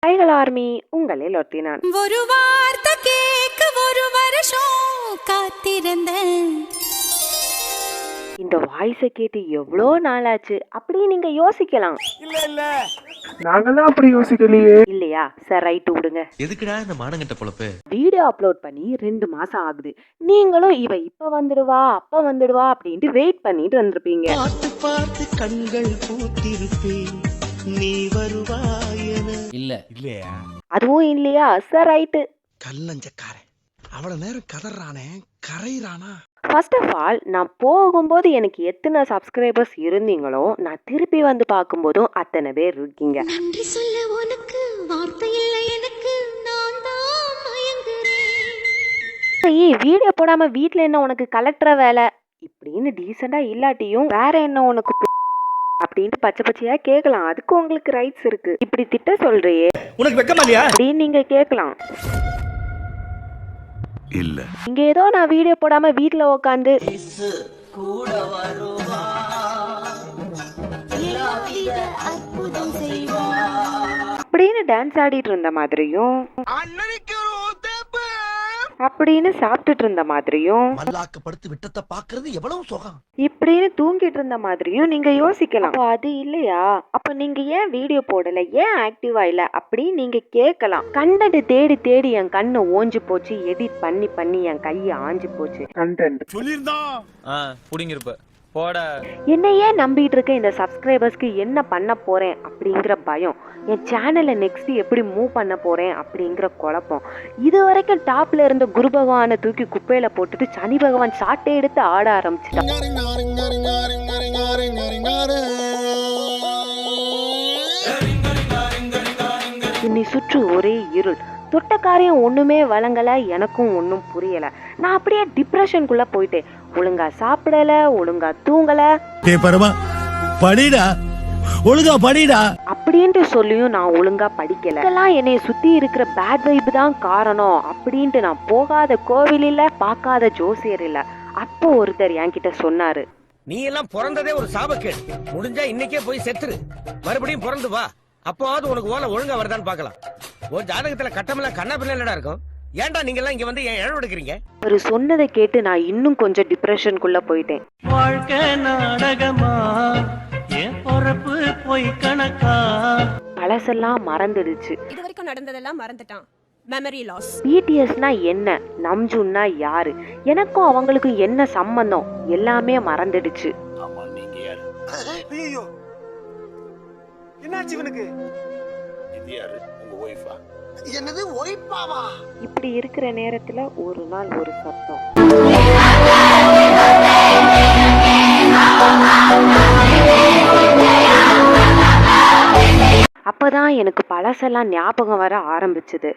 Tiger army உங்களில் ஒருத்தி நான். ஒரு வார்த்தை கேட்க ஒரு வருஷம் காத்திருந்தேன். இந்த வாய்ஸை கேட்டு எவ்வளோ நாளாச்சு அப்படி நீங்க யோசிக்கலாம். நாங்கெல்லாம் அப்படி யோசிக்கலையே. இல்லையா? சார் ரைட்டு விடுங்க. எதுக்குடா இந்த மானங்கட்ட பொழப்பு? வீடியோ அப்லோட் பண்ணி 2 மாசம் ஆகுது. நீங்களும் இவ இப்ப வந்துடுவா அப்ப வந்துடுவா அப்படின்ட்டு வெயிட் பண்ணிட்டு வந்திருப்பீங்க. பார்த்து பார்த்து கண்கள் பூத்திருப்பேன், நீ வருவாயன. இல்லையா? அதுவும் இல்லையா? Sir right. கல்லஞ்சக்காரன் அவ்வளவு நேரம் கதறானே, கரையிறானா? ஃபர்ஸ்ட் ஆஃப் ஆல், நான் போகும்போது எனக்கு எத்தனை சப்ஸ்கிரைபர்ஸ் இருந்தீங்களோ நான் திருப்பி வந்து பார்க்கும்போதும் அத்தனை பேர் இருக்கீங்க. நன்றி சொல்ல உனக்கு வார்த்தை இல்லை எனக்கு, நான் தான் மயங்குறேன். சரி, வீடியோ போடாம வீட்ல என்ன உனக்கு கலெக்டர் வேலை இப்படின்னு டீசெண்டா இல்லாட்டியும் வேற என்ன உனக்கு அப்படின்ட்டு பச்சை பச்சையா கேட்கலாம். அதுக்கு உங்களுக்கு ரைட்ஸ் இருக்கு. இப்படி திட்ட சொல்றியே உனக்கு வெக்கமா இல்லையா அப்படின்னு நீங்க கேட்கலாம். இல்ல இங்க ஏதோ நான் வீடியோ போடாம வீட்ல உட்காந்து அப்படின்னு டான்ஸ் ஆடிட்டு இருந்த மாதிரியும் அப்படின்னு சாப்பிட்டுட்டு இருந்த மாதிரியும் மல்லாக்கு படுத்து விட்டத்தை பாக்குறது எவ்வளவு சுகம். இப்படின்னு தூங்கிட்டு இருந்த மாதிரியும் நீங்க யோசிக்கலாம். அப்ப அது இல்லையா? அப்ப நீங்க ஏன் வீடியோ போடல, ஏன் ஆக்டிவா இல்ல அப்படின்னு நீங்க கேட்கலாம். கண்டென்ட் தேடி தேடி என் கண்ணு ஓஞ்சு போச்சு, எடிட் பண்ணி பண்ணி என் கையை ஆஞ்சு போச்சு. கண்டென்ட் புடிங்கிருப்ப போட. என்னையே நம்பிட்டு இருக்க இந்த சப்ஸ்கிரைபர்ஸ்க்கு என்ன பண்ண போறேன் அப்படிங்கிற பயம், என் சேனலை நெக்ஸ்ட் எப்படி மூவ் பண்ண போறேன் அப்படிங்கிற குழப்பம். இது வரைக்கும் டாப்ல இருந்த குரு பகவானை தூக்கி குப்பையில போட்டுட்டு சனி பகவான் சாட்டை எடுத்து ஆட ஆரம்பிச்சிட்டான். என்னை சுற்றி ஒரே இருள். தொட்ட காரியம் ஒண்ணுமே வழங்கல, எனக்கும் ஒன்றும் புரியல. நான் அப்படியே டிப்ரெஷனுக்குள்ள போயிட்டேன். ஒழுங்கா சாப்பிடல, ஒழுங்கா தூங்கல. படிடா ஒழுங்கா படிடா அப்படின்ட்டு சொல்லியும் நான் ஒழுங்கா படிக்கல. இதெல்லாம் என்னை சுத்தி இருக்கிற பேட் வைப் தான் காரணம் அப்படின்ட்டு நான் போகாத கோவில் இல்ல, பார்க்காத ஜோசியர் இல்ல. அப்போ ஒருத்தர் என்கிட்ட சொன்னாரு, நீ எல்லாம் பிறந்ததே ஒரு சாபக்கேடு. முடிஞ்சா இன்னைக்கே போய் செத்துரு, மறுபடியும் பிறந்து வா. அப்போவாவது உனக்கு ஓலை ஒழுங்கா வருதான்னு பாக்கலாம். ஒரு ஜாதகத்துல கட்டமெல்லாம் கண்ணா பிள்ளை இருக்கும். ஏன்டா நீங்க எல்லாம் இங்க வந்து ஏன் இழவு எடுக்கிறீங்க? அவர் சொன்னதை கேட்டு நான் இன்னும் கொஞ்சம் டிப்ரெஷனுக்குள்ள போயிட்டேன். வாழ்க்கை நாடகமா, என் பொறப்பு போய் கணக்கா. பழசெல்லாம் மறந்துடுச்சு. இது வரைக்கும் நடந்ததெல்லாம் மறந்துட்டான். Memory loss. பிடிஎஸ்னா என்ன, நம்ஜுன்னா யாரு, எனக்கும் அவங்களுக்கும் என்ன சம்பந்தம், எல்லாமே மறந்துடுச்சு. ஐயோ, என்னாச்சு இவனுக்கு? என்னது ஒய்பாவா? இப்படி இருக்கிற நேரத்துல ஒரு நாள் ஒரு சத்தம். அப்பதான் எனக்கு பழசெல்லாம் ஞாபகம் வர ஆரம்பிச்சது.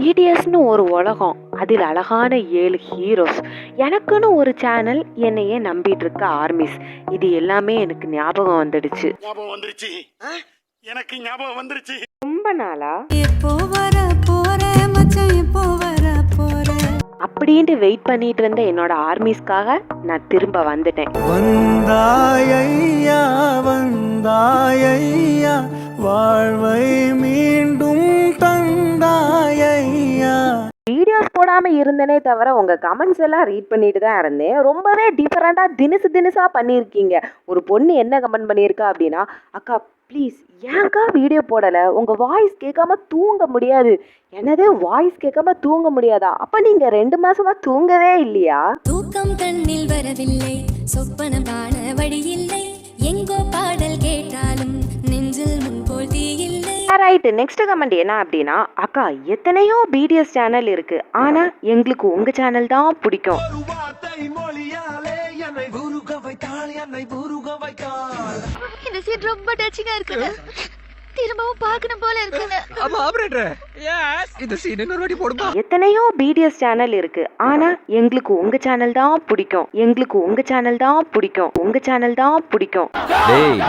பிடிஎஸ்னு ஒரு உலகம், அதில் அழகான 7 ஹீரோஸ், எனக்குன்னு ஒரு சேனல், என்னையே நம்பிட்டு இருக்க ஆர்மிஸ். இது எல்லாமே எனக்கு ஞாபகம் வந்துடுச்சு. எனக்கு ஞாபகம் வந்துருச்சு. ரொம்ப நாளா எப்போ வர போற மச்சான், எப்போ வர போற அப்படின்ட்டு வெயிட் பண்ணிட்டு இருந்த என்னோட ஆர்மிஸ்க்காக நான் திரும்ப வந்துட்டேன். வந்தாயையா வந்தாயையா, வாழ்வை மீண்டும் தந்தாயையா. வீடியோஸ் போடாம இருந்தனே தவிர உங்க கமெண்ட்ஸ் எல்லாம் ரீட் பண்ணிட்டு தான் இருந்தேன். ரொம்பவே டிஃபரெண்டா தினுசா பண்ணியிருக்கீங்க. ஒரு பொண்ணு என்ன கமெண்ட் பண்ணியிருக்கா அப்படின்னா, அக்கா ப்ளீஸ் ஏன்க்கா வீடியோ போடலை, உங்கள் வாய்ஸ் கேட்காம தூங்க முடியாது. என்னது வாய்ஸ் கேட்காம தூங்க முடியாதா? அப்போ நீங்கள் 2 மாசமா தூங்கவே இல்லையா? தூக்கம் கண்ணில் வரவில்லை, சொப்பன பாட வழி இல்லை, எங்கோ பாடல் கேட்டாலும் நெஞ்சில் முன்போல் தீயில்லை. ரைட்டு, நெக்ஸ்ட் கமெண்ட் என்ன அப்படின்னா, அக்கா எத்தனையோ பிடிஎஸ் சேனல் இருக்கு, ஆனா எங்களுக்கு உங்க சேனல் தான் பிடிக்கும். இந்த சீன் ரொம்ப டச்சிங்கா இருக்குங்க. திரும்பவும் பார்க்கணும் போல இருக்குங்க. ஆமா ஆபரேட்டர், எஸ் இந்த சீன் இன்னொரு வாட்டி போடுமா. எத்தனையோ பிடிஎஸ் சேனல் இருக்கு, ஆனா எங்களுக்கு உங்க சேனல் தான் பிடிக்கும். எங்களுக்கு உங்க சேனல் தான் பிடிக்கும். உங்க சேனல் தான் பிடிக்கும். டேய்,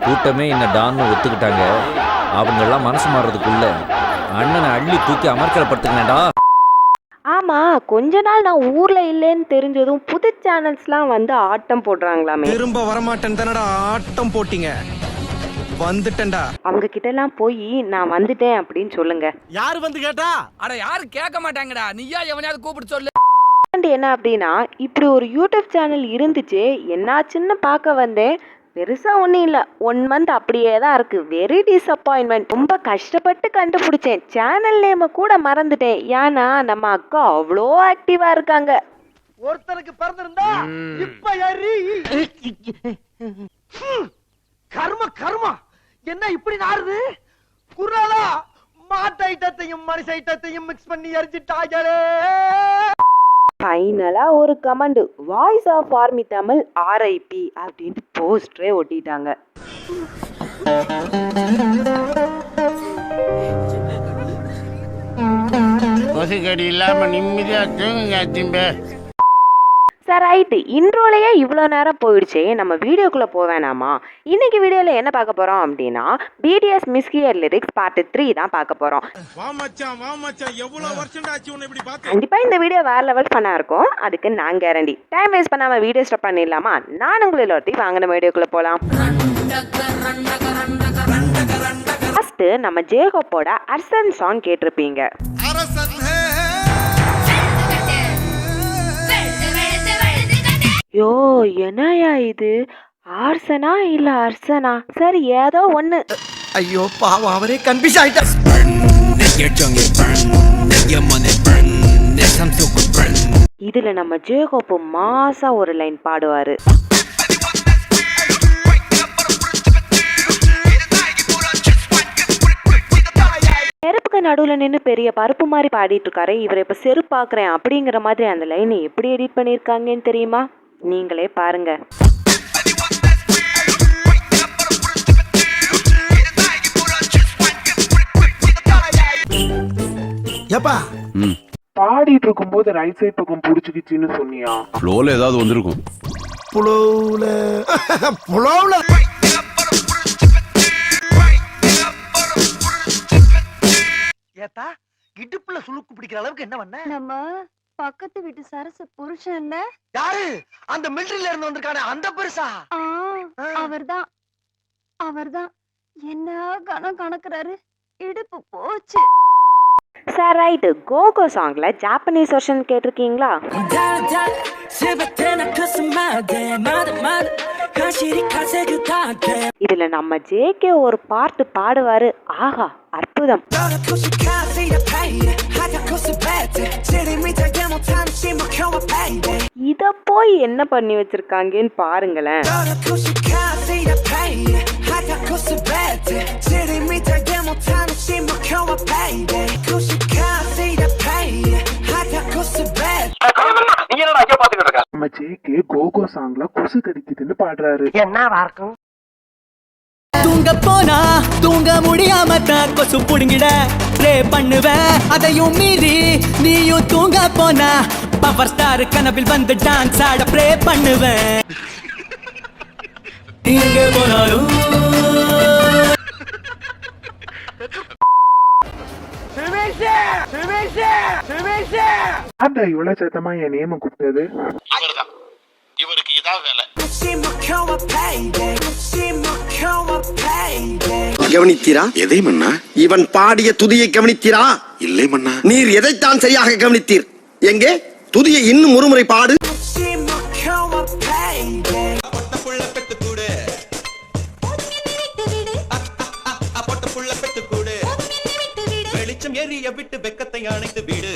கூட்டமே என்ன டான்னு ஒத்துக்கிட்டாங்க. அவங்க எல்லாம் மனசு மாறதுக்குள்ள அண்ணனை அள்ளி தூக்கி அமர்க்கலப்படுத்துங்கடா. ஆமா, கொஞ்ச நாள் நான் ஊர்ல இல்லைன்னு தெரிஞ்சதும் புது சேனல்ஸ்லாம் வந்து ஆட்டம் போடுறாங்களாமே. திரும்ப வரமாட்டேன் தானடா ஆட்டம் போட்டீங்க. வந்துட்டேன்டா. அவங்க கிட்ட எல்லாம் போய் நான் வந்துட்டேன் அப்படின்னு சொல்லுங்க. யாரு வந்து கேட்டா? அட யாரும் கேட்க மாட்டாங்கடா. நீயா எவனையாவது கூப்பிட்டு சொல்லு. என்ன அப்படின்னா, இப்படி ஒரு யூடியூப் சேனல் இருந்துச்சு, என்னாச்சுன்னு பார்க்க வந்தேன். பெருசா ஒன்றும் இல்லை, 1 மந்த் அப்படியே தான் இருக்கு. Very disappointment. ரொம்ப கஷ்டப்பட்டு கண்டுபிடிச்சேன். சேனல் நேமை கூட மறந்துட்டேன். ஏன்னா நம்ம அக்கா அவ்வளோ ஆக்டிவா இருக்காங்க. ஒருத்தனுக்கு பிறந்திருந்தா இப்ப யாரு கர்ம கர்மா என்ன இப்படி நாறுது? குறாலா மாட்டு ஐட்டத்தையும் மனுஷ ஐட்டத்தையும் மிக்ஸ் பண்ணி எரிஞ்சிட்டாங்களே. ஃபைனலா ஒரு comment, voice of army Tamil RIP அப்படின்னு போஸ்டரே ஒட்டிட்டாங்க. கொசுக்கடி இல்லாம நிம்மதியா தூங்குங்க திம்பே. சார் ரைட்டு, இன்ட்ரோலையே இவ்வளோ நேரம் போயிடுச்சே, நம்ம வீடியோக்குள்ளே போவேனாமா? இன்னைக்கு வீடியோவில் என்ன பார்க்க போகிறோம் அப்படின்னா, BTS மிஸ்கியர் லிரிக்ஸ் பார்ட் 3 தான் பார்க்க போகிறோம். வா மச்சான் எவ்வளவு வருஷம் ஆச்சு உன்னை இப்படி பார்த்து. கண்டிப்பாக இந்த வீடியோ வேறு லெவல் ஃபன்னாக இருக்கும். அதுக்கு நான் கேரண்டி. டைம் வேஸ்ட் பண்ணாமல் வீடியோ ஸ்டார்ட் பண்ணிடலாமா? நான் உங்களில் ஒருத்தி வாங்கின வீடியோக்குள்ளே போகலாம். ஃபஸ்ட்டு நம்ம ஜேகோப்போட அர்சன் சாங் கேட்டிருப்பீங்க. யோ, என்னையா இது? ஆர்சனா இல்ல அர்சனா? சரி, ஏதோ ஒண்ணு. ஐயோ பாவம், அவரே கன்ஃபியூஸ் ஆயிட்டா. இதுல நம்ம ஜேகோப்பு மாசா ஒரு லைன் பாடுவாரு. செருப்புக்கு நடுவுல நின்று பெரிய பருப்பு மாதிரி பாடிட்டு இருக்காரு. இவர் இப்ப செருப்பு பாக்குறேன் அப்படிங்கிற மாதிரி அந்த லைனை எப்படி எடிட் பண்ணிருக்காங்கன்னு தெரியுமா? நீங்களே பாருங்க. ஏப்பா பாடிட்டு இருக்கும் போது ரைட் சைட் பக்கம் புடிச்சுக்கிச்சுன்னு சொன்னியா? ஃப்ளோல ஏதாவது வந்திருக்கும். புலவுல புலவுல ஏத்தா இடுப்புல சுளுக்கு பிடிக்கிற அளவுக்கு என்ன பண்ண? நம்ம பக்கத்து வீட்டு சரச புருஷன் இல்ல? யாரு? அந்த மிலிட்டரியில இருந்து வந்திருக்கானே அந்த பெருசா? அவர்தான் அவர்தான். என்ன கணம் கணக்குறாரு, இடுப்பு போச்சு. சார் ரைட்டு, கோகோ சாங்ல ஜாப்பனீஸ் வெர்ஷன் கேட்டிருக்கீங்களா? இதுல நம்ம JK ஒரு பார்ட் பாடுவாரு. ஆஹா, அற்புதம். இத போய் என்ன பண்ணி வச்சிருக்காங்கன்னு பாருங்களேன். நம்ம ஜேகே கோகோ சாங்ல கொசு கடிக்குதுன்னு பாடுறாரு. என்னவா இருக்கும்? தூங்க போனா தூங்க முடியாம தான் கொசு புடுங்கிட ப்ளே பண்ணுவேன். அதையும் மீறி நீயும் தூங்க போனா பவர் ஸ்டார் கனவில் வந்து டான்ஸ் ஆட ப்ளே பண்ணுவேன். தீங்க போனாலும் அந்த இவ்வளவு சத்தமா என் நேம கூப்பிட்டது. இவருக்கு இதான் வேலை. கவனித்தீரா? எதை மன்னா? இவன் பாடிய துதியை கவனித்தீரா? இல்லை மன்னா. நீர் எதைத்தான் சரியாக கவனித்தீர்? எங்கே துதியை இன்னும் ஒருமுறை பாடு. வெளிச்சம் ஏறிய விட்டு வெக்கத்தை அணைத்து வீடு.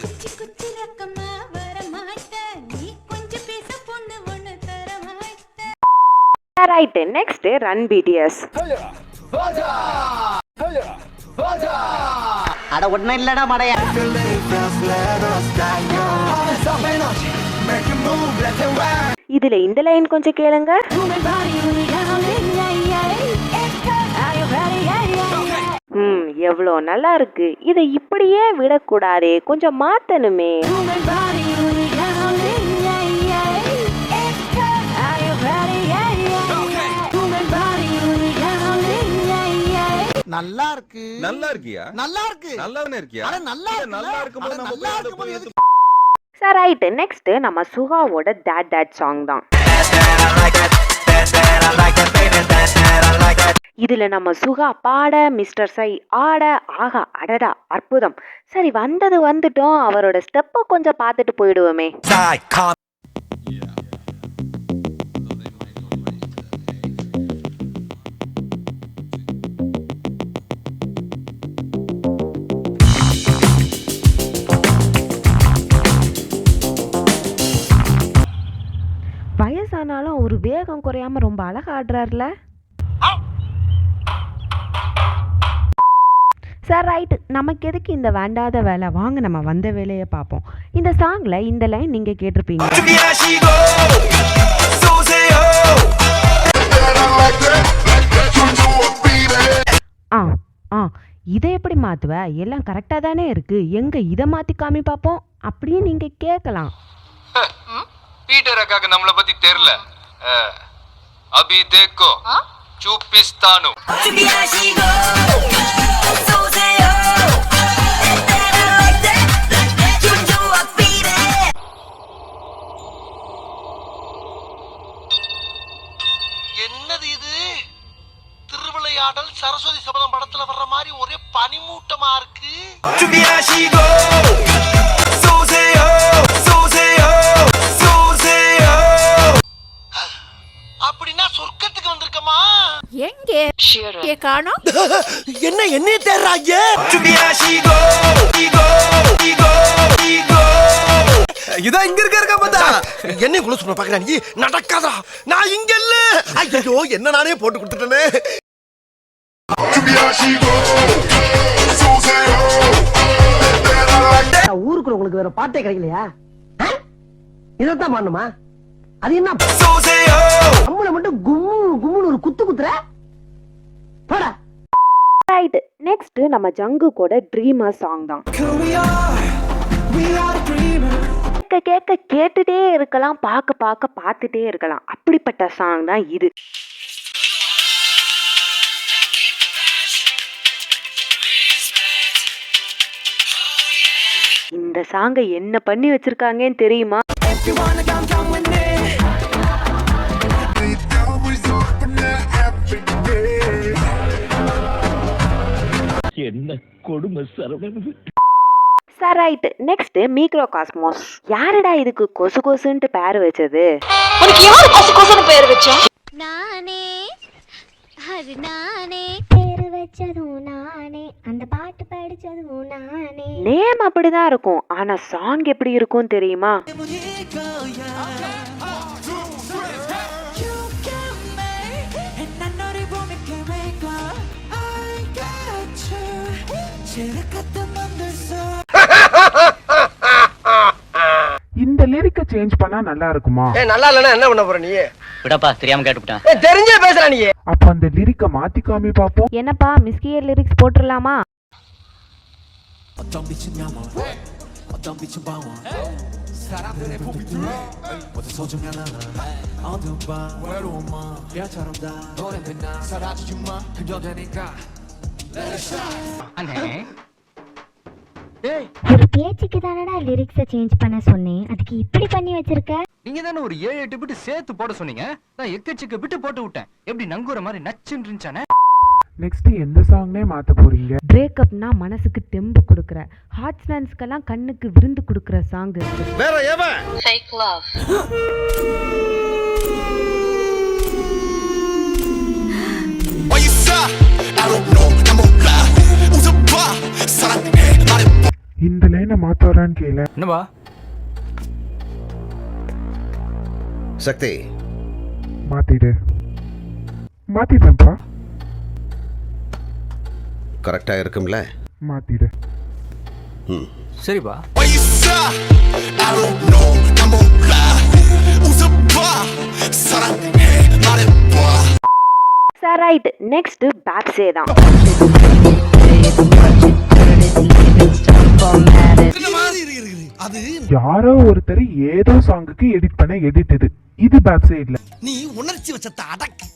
Right, next run BTS. அட ஒண்ணு இல்லடா மடையா. இதுல இந்த லைன் கொஞ்சம் கேளுங்க. எவ்வளோ நல்லா இருக்கு. இதை இப்படியே விடக்கூடாதே, கொஞ்சம் மாத்தணுமே. நல்லா இருக்கு. நல்லா இருக்கியா? நல்லா இருக்கு. நல்லாவே இருக்கியா? அட நல்லா இருக்கு. நல்லா இருக்கும்போது நம்ம நல்லா இருக்கும்போது சார் ரைட்டு, நெக்ஸ்ட் நம்ம சுகாவோட டேட் சாங் தான். இதுல நம்ம சுகா பாட, மிஸ்டர் சை ஆட, ஆகா அடடா அற்புதம். சரி வந்தது வந்துட்டோம், அவரோட ஸ்டெப்பை கொஞ்சம் பார்த்துட்டு போயிடுவோமே. வயசானாலும் ஒரு வேகம் குறையாம ரொம்ப அழகா ஆடுறாருல. சார் ரைட்டு, நமக்கு எதுக்கு இந்த வேண்டாத வேலை, வாங்க நம்ம வந்த வேலையை பார்ப்போம். இந்த சாங்ல இந்த லைன் நீங்க கேட்டிருப்பீங்க. ஆ ஆ இதை எப்படி மாத்துவ, எல்லாம் கரெக்டா தானே இருக்கு, எங்க இதை மாத்தி காமி பார்ப்போம் அப்படின்னு நீங்க கேட்கலாம். பீட்டர் அக்காக்கு நம்மள பத்தி தெரியல. அபி தேக்கோ சூப்பிஸ்தானு. என்னது இது? திருவிளையாடல் சரஸ்வதி சபதம் படத்துல வர்ற மாதிரி ஒரே பனிமூட்டமா இருக்கு. அப்படின்னா சொர்க்கத்துக்கு வந்திருக்கமா? எங்கே காணோம்? என்ன என்னைய தேடுறாங்க? இதா இங்க இருக்க பார்த்தா என்ன குள்ள சொல்ல பாக்குறா நீ, நடக்காதா, நான் இங்க இல்ல. ஐயோ என்ன நானே போட்டு கொடுத்துட்டேனே. ஊருக்குள்ள உங்களுக்கு வேற பாட்டே கிடைக்கலையா? இதத்தான் பண்ணுமா? அது என்ன நம்மள மட்டும் கும்முன்னு ஒரு குத்து குத்துற? போடா. ரைட்டு, நெக்ஸ்ட் நம்ம ஜங்கு கூட ட்ரீமர் சாங் தான். கேட்க கேட்டுட்டே இருக்கலாம், பார்க்க பார்த்துட்டே இருக்கலாம், அப்படிப்பட்ட சாங் தான் இது. இந்த சாங்கை என்ன பண்ணி வச்சிருக்காங்கன்னு தெரியுமா? என்ன கொடுமை Saravanan. Sir right, next micro cosmos. யாருடா இதுக்கு கொசு கொசுன்ட்டு பேர் வச்சது? நானே அது நானே, பேரு வச்சதும் நானே, அந்த பாட்டு படிச்சதும் நானே. நேம் அப்படிதான் இருக்கும், ஆனா சாங் எப்படி இருக்கும் தெரியுமா? இந்த லிரிக்க சேஞ்ச் பண்ணா நல்லா இருக்குமா? நல்லா இல்லனா என்ன பண்ண போற நீ? விடப்பா, தெரியாம கேட்டுட்டேன். தெரிஞ்சே பேசுற நீ. அப்ப அந்த லிரிக்க மாத்தி காமி பாப்போம். என்னப்பா மிஸ்கியர் லிரிக்ஸ் போட்டுடலாமா? ஒரு பேச்சுக்கு தானடா லிரிக்ஸை சேஞ்ச் பண்ண சொன்னேன், அதுக்கு இப்படி பண்ணி வச்சிருக்க. நீங்க தானே ஒரு 7-8 பிட்டு சேர்த்து போட சொன்னீங்க, நான் எக்கச்சக்க பிட்டு போட்டு விட்டேன். எப்படி நங்குற மாதிரி நச்சுன்னு இருந்துச்சானே. நெக்ஸ்ட் எந்த சாங்னே மாத்த போறீங்க? பிரேக்கப்னா மனசுக்கு தெம்பு கொடுக்குற, ஹார்ட் ஸ்டான்ஸ்க்கெல்லாம் கண்ணுக்கு விருந்து கொடுக்குற சாங் இருக்கு. வேற ஏவன் இந்த லைனை மாத்த வரான்னு கேள. என்னவா சக்தி மாத்திட்டேன்ப்பா. கரெக்டா இருக்கும்ல? மாத்திடு. சரிப்பா. சார் ரைட், நெக்ஸ்ட் பேப்ஸே தான். யாரோ ஒருத்தர் ஏதோ சாங்குக்கு எடிட் பண்ண எடிட் இது பேக் சைடுல. நீ உணர்ச்சி வச்சத அடக்கு,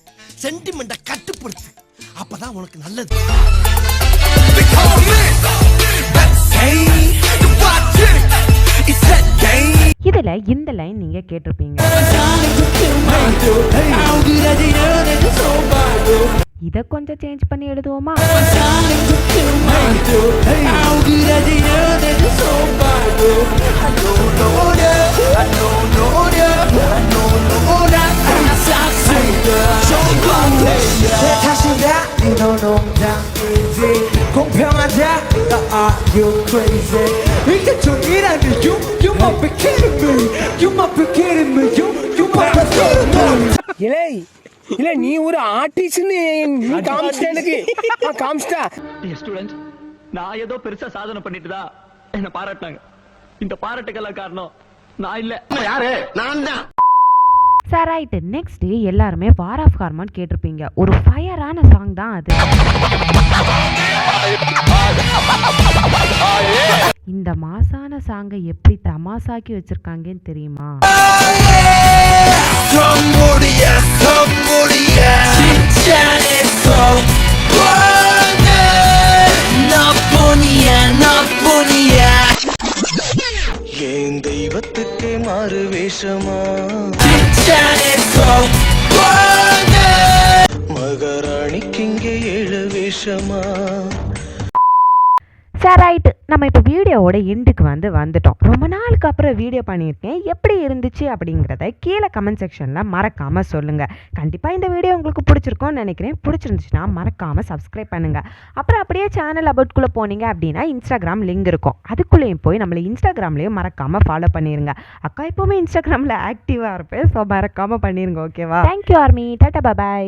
சென்டிமெண்ட கட்டுப்படுத்து, அப்பதான் உனக்கு நல்லது. இதில் இந்த லைன் நீங்கள் கேட்டிருப்பீங்க. இதை கொஞ்சம் சேஞ்ச் பண்ணி எழுதுவோமா? இலே இல்ல நீ ஒரு ஆர்டிஸ்ட்னு நீ காமிச்சிட்ட எனக்கு காமிச்சிட்டா. ஸ்டூடெண்ட்ஸ், நான் ஏதோ பெருசா சாதனை பண்ணிட்டுதா என்ன பாராட்டினாங்க. இந்த பாராட்டுக்கெல்லாம் காரணம் நான் இல்ல. யாரு? நான் தான். Sir right. நெக்ஸ்ட் எல்லாருமே வார் ஆஃப் ஹார்மோன் கேட்டிருப்பீங்க. ஒரு ஃபயரான சாங் தான் அது. இந்த மாசான சாங்கை எப்படி தமாசாக்கி வச்சிருக்காங்கன்னு தெரியுமா? என் தெய்வத்துக்கே மாறு வேஷமா, மகாராணிக்கு இங்கே 7 வேஷமா. Sir right. நம்ம இப்போ வீடியோவோட எண்டுக்கு வந்துட்டோம். ரொம்ப நாளுக்கு அப்புறம் வீடியோ பண்ணியிருக்கேன். எப்படி இருந்துச்சு அப்படிங்கிறத கீழே கமெண்ட் செக்ஷனில் மறக்காமல் சொல்லுங்கள். கண்டிப்பாக இந்த வீடியோ உங்களுக்கு பிடிச்சிருக்கும்னு நினைக்கிறேன். பிடிச்சிருந்துச்சுன்னா மறக்காமல் சப்ஸ்கிரைப் பண்ணுங்கள். அப்புறம் அப்படியே சேனல் அபவுட்குள்ளே போனீங்க அப்படின்னா இன்ஸ்டாகிராம் லிங்க் இருக்கும். அதுக்குள்ளேயும் போய் நம்மளை இன்ஸ்டாகிராம்லேயும் மறக்காமல் ஃபாலோ பண்ணிடுங்க. அக்கா எப்போவுமே இன்ஸ்டாகிராமில் ஆக்டிவாக இருப்பேன். ஸோ மறக்காமல் பண்ணிடுங்க. ஓகேவா? Thank you army. டாட்டா பாய்.